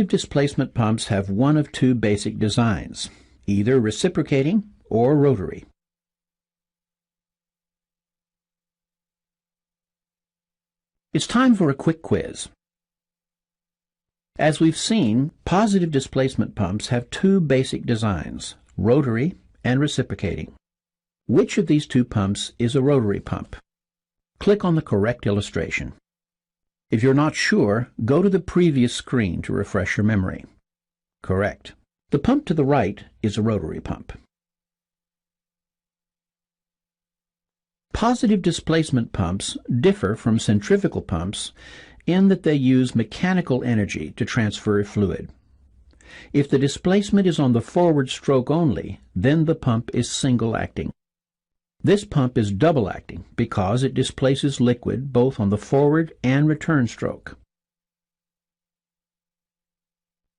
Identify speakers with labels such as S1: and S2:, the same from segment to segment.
S1: Displacement pumps have one of two basic designs, either reciprocating or rotary. It's time for a quick quiz. As we've seen, positive displacement pumps have two basic designs, rotary and reciprocating. Which of these two pumps is a rotary pump? Click on the correct illustration. If you're not sure, go to the previous screen to refresh your memory. Correct. The pump to the right is a rotary pump. Positive displacement pumps differ from centrifugal pumps in that they use mechanical energy to transfer fluid. If the displacement is on the forward stroke only, then the pump is single-acting. This pump is double-acting because it displaces liquid both on the forward and return stroke.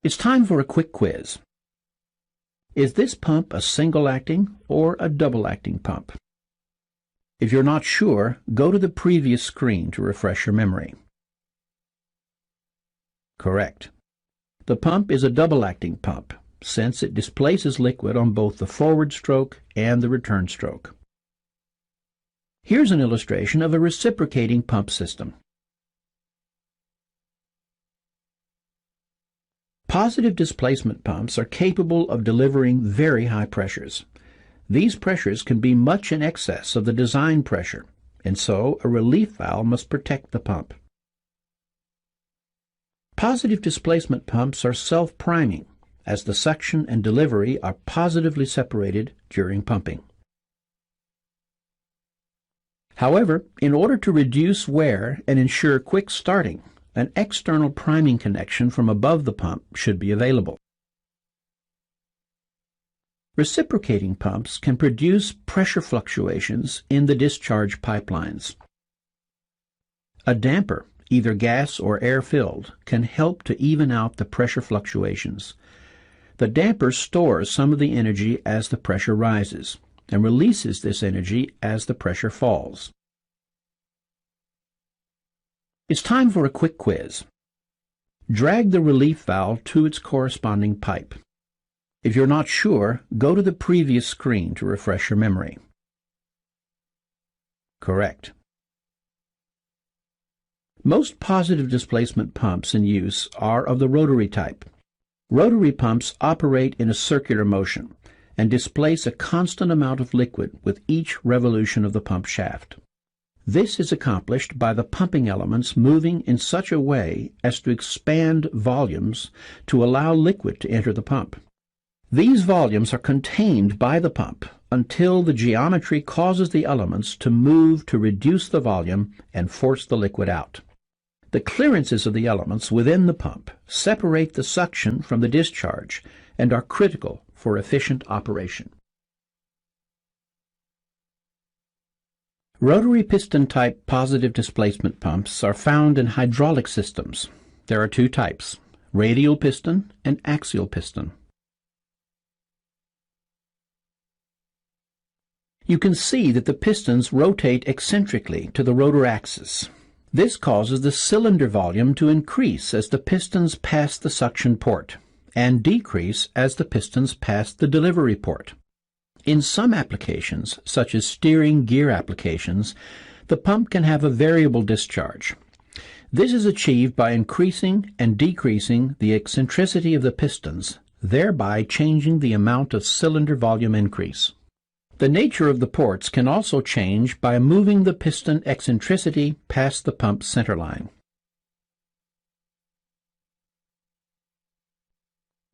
S1: It's time for a quick quiz. Is this pump a single-acting or a double-acting pump? If you're not sure, go to the previous screen to refresh your memory. Correct. The pump is a double-acting pump, since it displaces liquid on both the forward stroke and the return stroke. Here's an illustration of a reciprocating pump system. Positive displacement pumps are capable of delivering very high pressures. These pressures can be much in excess of the design pressure, and so a relief valve must protect the pump. Positive displacement pumps are self-priming, as the suction and delivery are positively separated during pumping. However, in order to reduce wear and ensure quick starting, an external priming connection from above the pump should be available. Reciprocating pumps can produce pressure fluctuations in the discharge pipelines. A damper, either gas or air-filled, can help to even out the pressure fluctuations. The damper stores some of the energy as the pressure rises, and releases this energy as the pressure falls. It's time for a quick quiz. Drag the relief valve to its corresponding pipe. If you're not sure, go to the previous screen to refresh your memory. Correct. Most positive displacement pumps in use are of the rotary type. Rotary pumps operate in a circular motion and displace a constant amount of liquid with each revolution of the pump shaft. This is accomplished by the pumping elements moving in such a way as to expand volumes to allow liquid to enter the pump. These volumes are contained by the pump until the geometry causes the elements to move to reduce the volume and force the liquid out. The clearances of the elements within the pump separate the suction from the discharge and are critical for efficient operation. Rotary piston-type positive displacement pumps are found in hydraulic systems. There are two types, radial piston and axial piston. You can see that the pistons rotate eccentrically to the rotor axis. This causes the cylinder volume to increase as the pistons pass the suction port, and decrease as the pistons pass the delivery port. In some applications, such as steering gear applications, the pump can have a variable discharge. This is achieved by increasing and decreasing the eccentricity of the pistons, thereby changing the amount of cylinder volume increase. The nature of the ports can also change by moving the piston eccentricity past the pump centerline.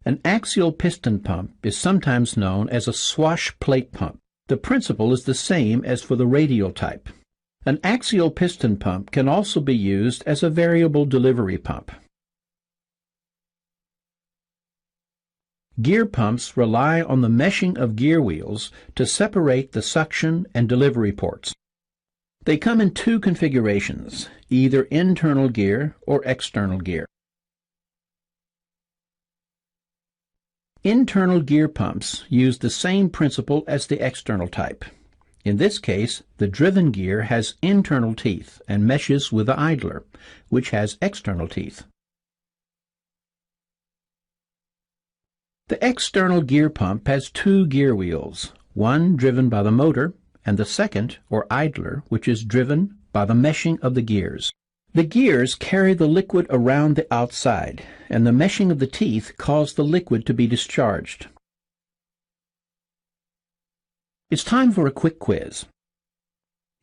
S1: An axial piston pump is sometimes known as a swash plate pump. The principle is the same as for the radial type. An axial piston pump can also be used as a variable delivery pump. Gear pumps rely on the meshing of gear wheels to separate the suction and delivery ports. They come in two configurations, either internal gear or external gear. Internal gear pumps use the same principle as the external type. In this case, the driven gear has internal teeth and meshes with the idler, which has external teeth. The external gear pump has two gear wheels, one driven by the motor and the second, or idler, which is driven by the meshing of the gears. The gears carry the liquid around the outside, and the meshing of the teeth cause the liquid to be discharged. It's time for a quick quiz.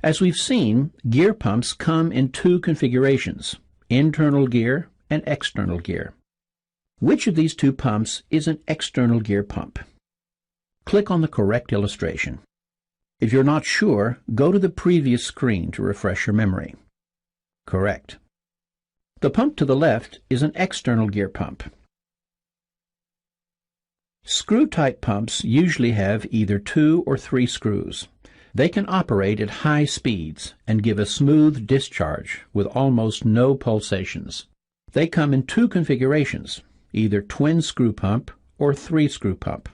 S1: As we've seen, gear pumps come in two configurations, internal gear and external gear. Which of these two pumps is an external gear pump? Click on the correct illustration. If you're not sure, go to the previous screen to refresh your memory. Correct. The pump to the left is an external gear pump. Screw-type pumps usually have either 2 or 3 screws. They can operate at high speeds and give a smooth discharge with almost no pulsations. They come in two configurations, either twin screw pump or 3-screw pump.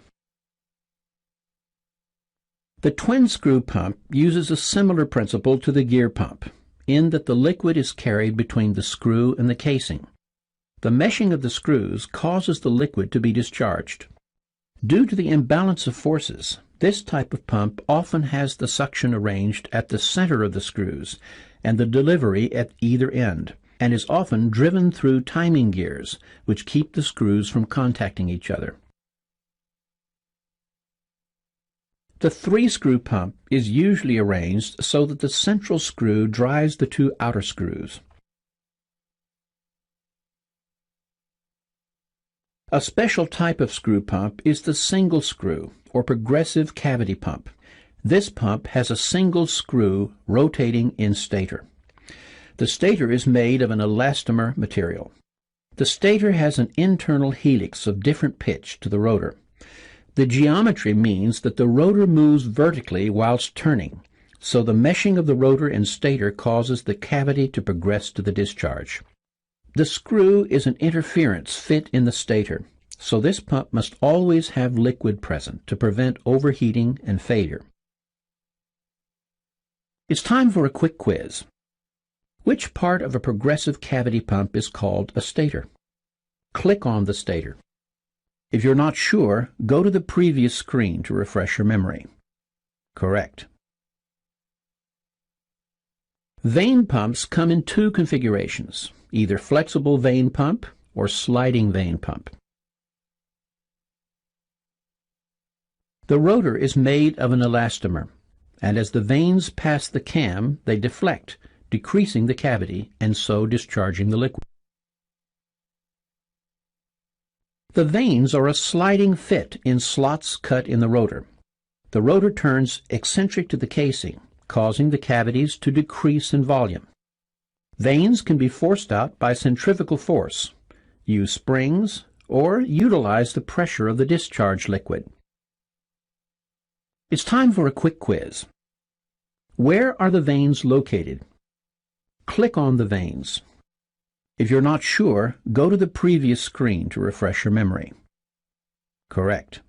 S1: The twin screw pump uses a similar principle to the gear pump, in that the liquid is carried between the screw and the casing. The meshing of the screws causes the liquid to be discharged. Due to the imbalance of forces, this type of pump often has the suction arranged at the center of the screws and the delivery at either end, and is often driven through timing gears, which keep the screws from contacting each other. The 3-screw pump is usually arranged so that the central screw drives the two outer screws. A special type of screw pump is the single screw, or progressive cavity pump. This pump has a single screw rotating in stator. The stator is made of an elastomer material. The stator has an internal helix of different pitch to the rotor. The geometry means that the rotor moves vertically whilst turning, so the meshing of the rotor and stator causes the cavity to progress to the discharge. The screw is an interference fit in the stator, so this pump must always have liquid present to prevent overheating and failure. It's time for a quick quiz. Which part of a progressive cavity pump is called a stator? Click on the stator. If you're not sure, go to the previous screen to refresh your memory. Correct. Vane pumps come in two configurations, either flexible vane pump or sliding vane pump. The rotor is made of an elastomer, and as the vanes pass the cam, they deflect, decreasing the cavity and so discharging the liquid. The vanes are a sliding fit in slots cut in the rotor. The rotor turns eccentric to the casing, causing the cavities to decrease in volume. Vanes can be forced out by centrifugal force, use springs, or utilize the pressure of the discharge liquid. It's time for a quick quiz. Where are the vanes located? Click on the vanes. If you're not sure, go to the previous screen to refresh your memory. Correct.